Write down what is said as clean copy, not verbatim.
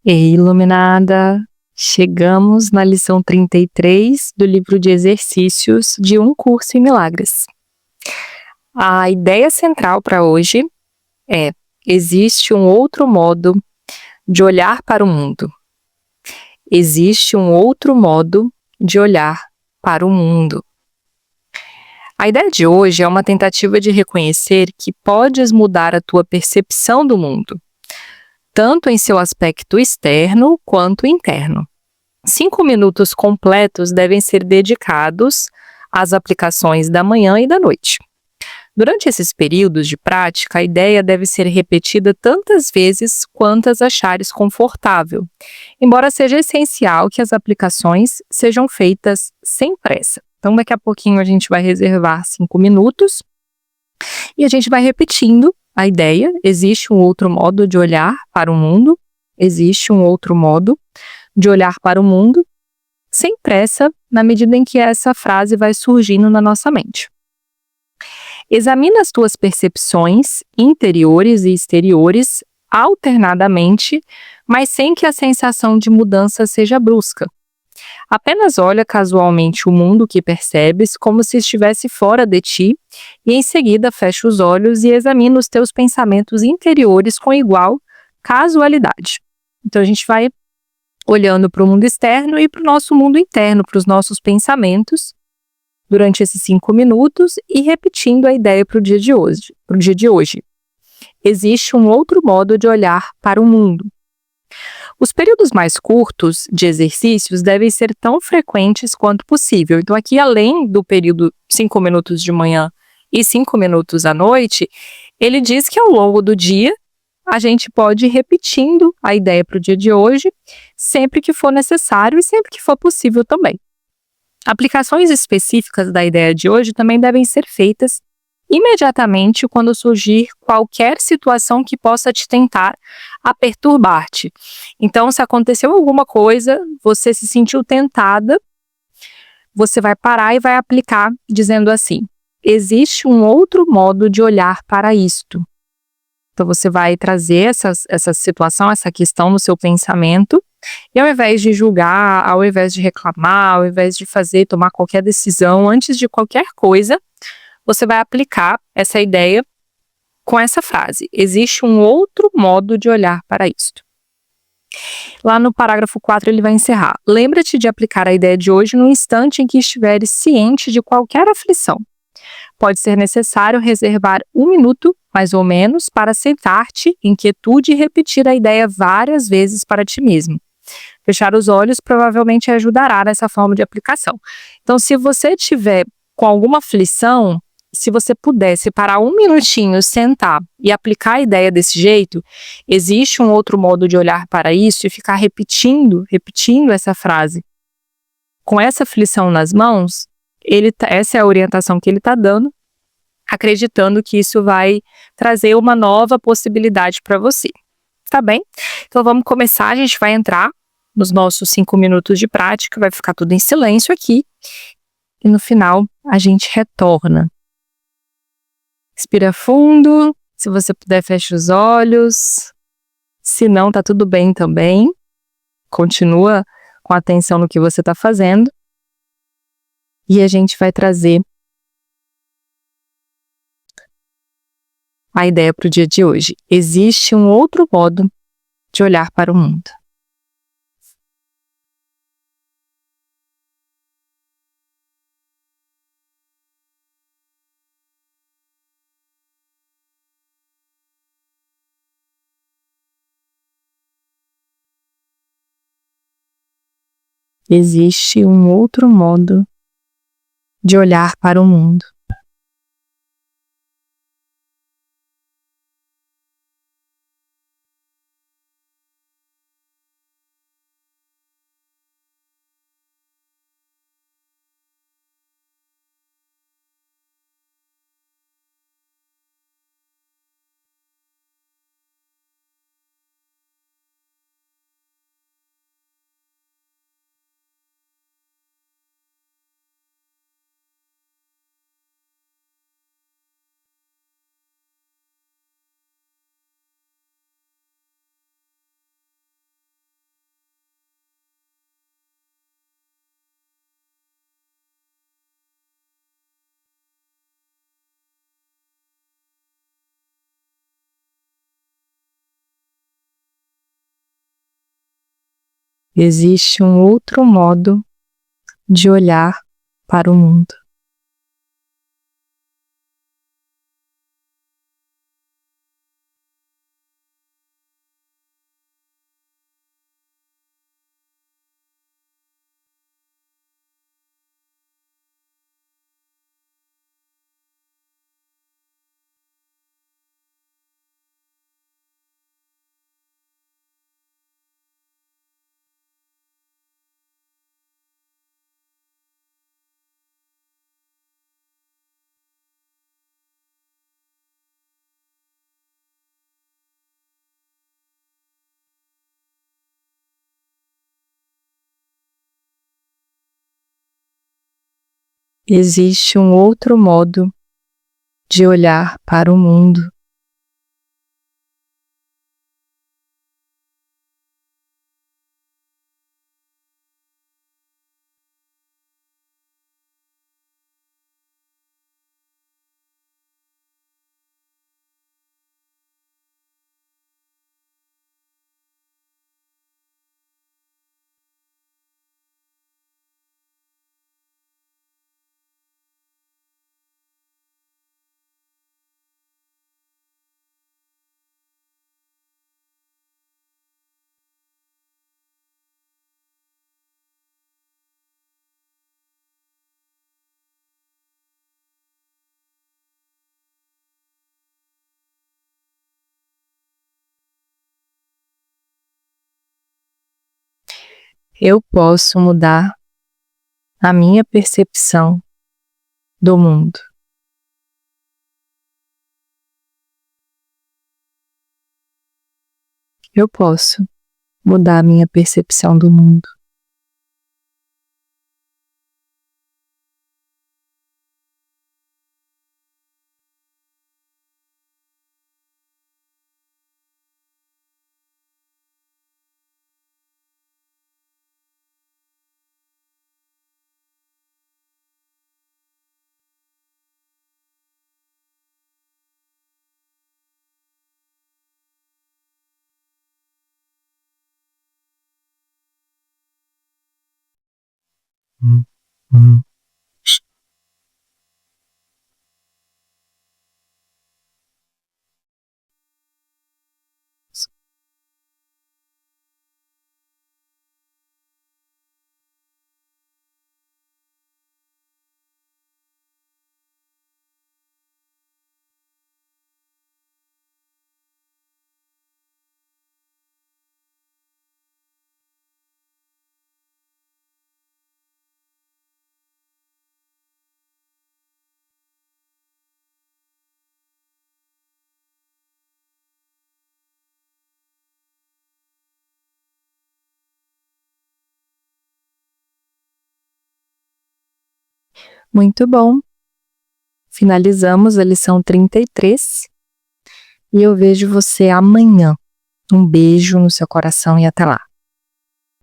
Ei, iluminada! Chegamos na lição 33 do livro de exercícios de Um Curso em Milagres. A ideia central para hoje é: existe um outro modo de olhar para o mundo. Existe um outro modo de olhar para o mundo. A ideia de hoje é uma tentativa de reconhecer que podes mudar a tua percepção do mundo, tanto em seu aspecto externo quanto interno. 5 minutos completos devem ser dedicados às aplicações da manhã e da noite. Durante esses períodos de prática, a ideia deve ser repetida tantas vezes quantas achares confortável, embora seja essencial que as aplicações sejam feitas sem pressa. Então, daqui a pouquinho a gente vai reservar 5 minutos e a gente vai repetindo a ideia. Existe um outro modo de olhar para o mundo, existe um outro modo de olhar para o mundo, sem pressa, na medida em que essa frase vai surgindo na nossa mente. Examina as tuas percepções interiores e exteriores alternadamente, mas sem que a sensação de mudança seja brusca. Apenas olha casualmente o mundo que percebes como se estivesse fora de ti e em seguida fecha os olhos e examina os teus pensamentos interiores com igual casualidade. Então a gente vai olhando para o mundo externo e para o nosso mundo interno, para os nossos pensamentos, durante esses 5 minutos e repetindo a ideia para o dia de hoje. Existe um outro modo de olhar para o mundo. Os períodos mais curtos de exercícios devem ser tão frequentes quanto possível. Então, aqui, além do período 5 minutos de manhã e 5 minutos à noite, ele diz que ao longo do dia, a gente pode ir repetindo a ideia para o dia de hoje, sempre que for necessário e sempre que for possível também. Aplicações específicas da ideia de hoje também devem ser feitas imediatamente quando surgir qualquer situação que possa te tentar a perturbar-te. Então, se aconteceu alguma coisa, você se sentiu tentada, você vai parar e vai aplicar dizendo assim: existe um outro modo de olhar para isto. Então, você vai trazer essa situação, essa questão no seu pensamento, e ao invés de julgar, ao invés de reclamar, ao invés de tomar qualquer decisão, antes de qualquer coisa, você vai aplicar essa ideia com essa frase: existe um outro modo de olhar para isto. Lá no parágrafo 4 ele vai encerrar: lembra-te de aplicar a ideia de hoje no instante em que estiveres ciente de qualquer aflição. Pode ser necessário reservar 1 minuto, mais ou menos, para sentar-te em quietude e repetir a ideia várias vezes para ti mesmo. Fechar os olhos provavelmente ajudará nessa forma de aplicação. Então, se você tiver com alguma aflição, se você pudesse parar 1 minutinho, sentar e aplicar a ideia desse jeito, existe um outro modo de olhar para isso e ficar repetindo essa frase. Com essa aflição nas mãos, essa é a orientação que ele está dando, acreditando que isso vai trazer uma nova possibilidade para você. Tá bem? Então vamos começar, a gente vai entrar nos nossos 5 minutos de prática, vai ficar tudo em silêncio aqui, e no final a gente retorna. Respira fundo, se você puder fecha os olhos, se não tá tudo bem também, continua com atenção no que você está fazendo, e a gente vai trazer a ideia para o dia de hoje. Existe um outro modo de olhar para o mundo. Existe um outro modo de olhar para o mundo. Existe um outro modo de olhar para o mundo. Existe um outro modo de olhar para o mundo. Eu posso mudar a minha percepção do mundo. Eu posso mudar a minha percepção do mundo. Muito bom! Finalizamos a lição 33 e eu vejo você amanhã. Um beijo no seu coração e até lá!